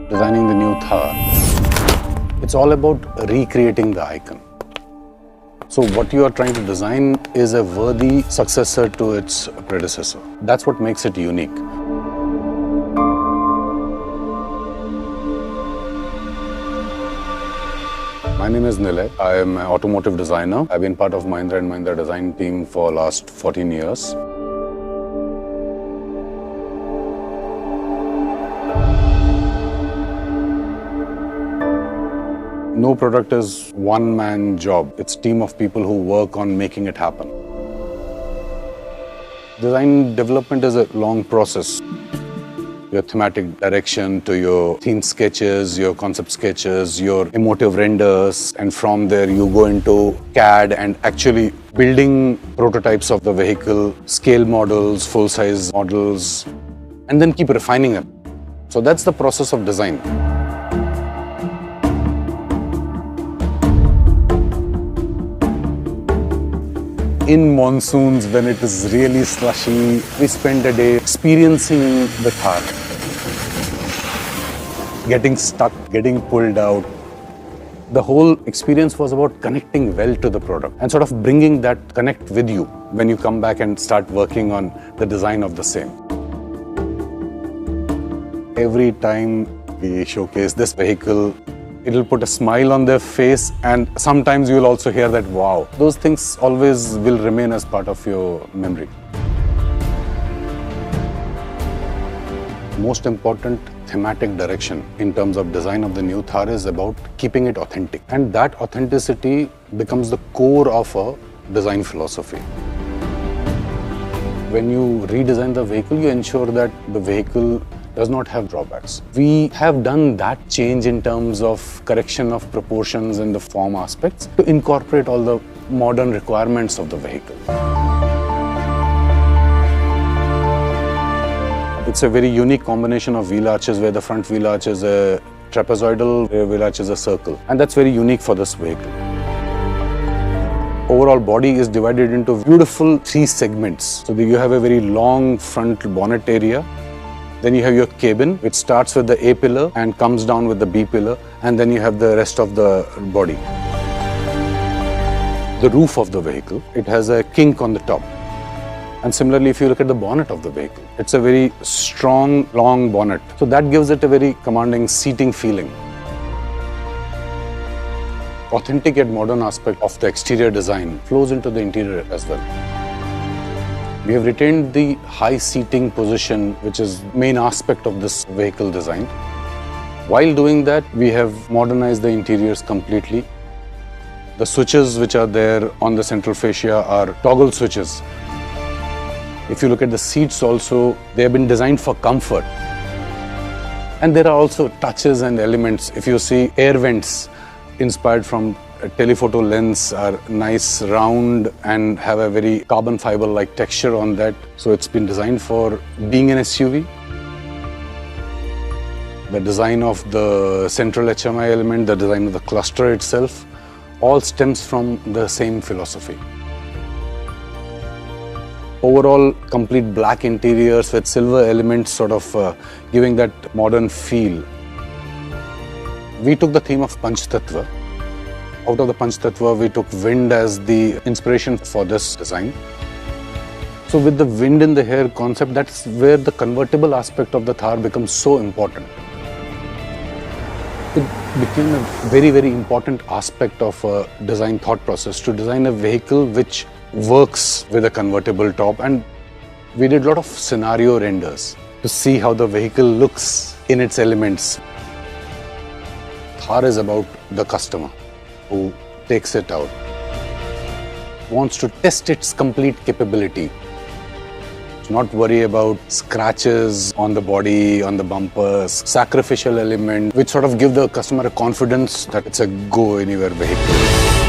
Designing the new Thar, it's all about recreating the icon. So what you are trying to design is a worthy successor to its predecessor. That's what makes it unique. My name is Nilay. I am an automotive designer. I've been part of Mahindra & Mahindra design team for last 14 years. No product is one-man job. It's a team of people who work on making it happen. Design development is a long process. Your thematic direction to your theme sketches, your concept sketches, your emotive renders, and from there you go into CAD and actually building prototypes of the vehicle, scale models, full-size models, and then keep refining them. So that's the process of design. In monsoons, when it is really slushy, we spend a day experiencing the Thar. Getting stuck, getting pulled out. The whole experience was about connecting well to the product and sort of bringing that connect with you when you come back and start working on the design of the same. Every time we showcase this vehicle, it'll put a smile on their face, and sometimes you'll also hear that wow. Those things always will remain as part of your memory. Most important thematic direction in terms of design of the new Thar is about keeping it authentic. And that authenticity becomes the core of a design philosophy. When you redesign the vehicle, you ensure that the vehicle does not have drawbacks. We have done that change in terms of correction of proportions and the form aspects to incorporate all the modern requirements of the vehicle. It's a very unique combination of wheel arches where the front wheel arch is a trapezoidal, rear wheel arch is a circle. And that's very unique for this vehicle. Overall body is divided into beautiful 3 segments. So you have a very long front bonnet area. Then you have your cabin, which starts with the A pillar and comes down with the B pillar, and then you have the rest of the body. The roof of the vehicle, it has a kink on the top. And similarly, if you look at the bonnet of the vehicle, it's a very strong, long bonnet. So that gives it a very commanding seating feeling. Authentic yet modern aspect of the exterior design flows into the interior as well. We have retained the high seating position, which is main aspect of this vehicle design. While doing that, we have modernized the interiors completely. The switches which are there on the central fascia are toggle switches. If you look at the seats also, they have been designed for comfort. And there are also touches and elements. If you see air vents inspired from a telephoto lens are nice, round, and have a very carbon fiber-like texture on that. So it's been designed for being an SUV. The design of the central HMI element, the design of the cluster itself, all stems from the same philosophy. Overall, complete black interiors with silver elements sort of giving that modern feel. We took the theme of Panch Tattva. Out of the Panch Tattva, we took wind as the inspiration for this design. So with the wind in the hair concept, that's where the convertible aspect of the Thar becomes so important. It became a very, very important aspect of a design thought process to design a vehicle which works with a convertible top. And we did a lot of scenario renders to see how the vehicle looks in its elements. Thar is about the customer who takes it out, wants to test its complete capability. Not worry about scratches on the body, on the bumpers, sacrificial element, which sort of give the customer a confidence that it's a go-anywhere vehicle.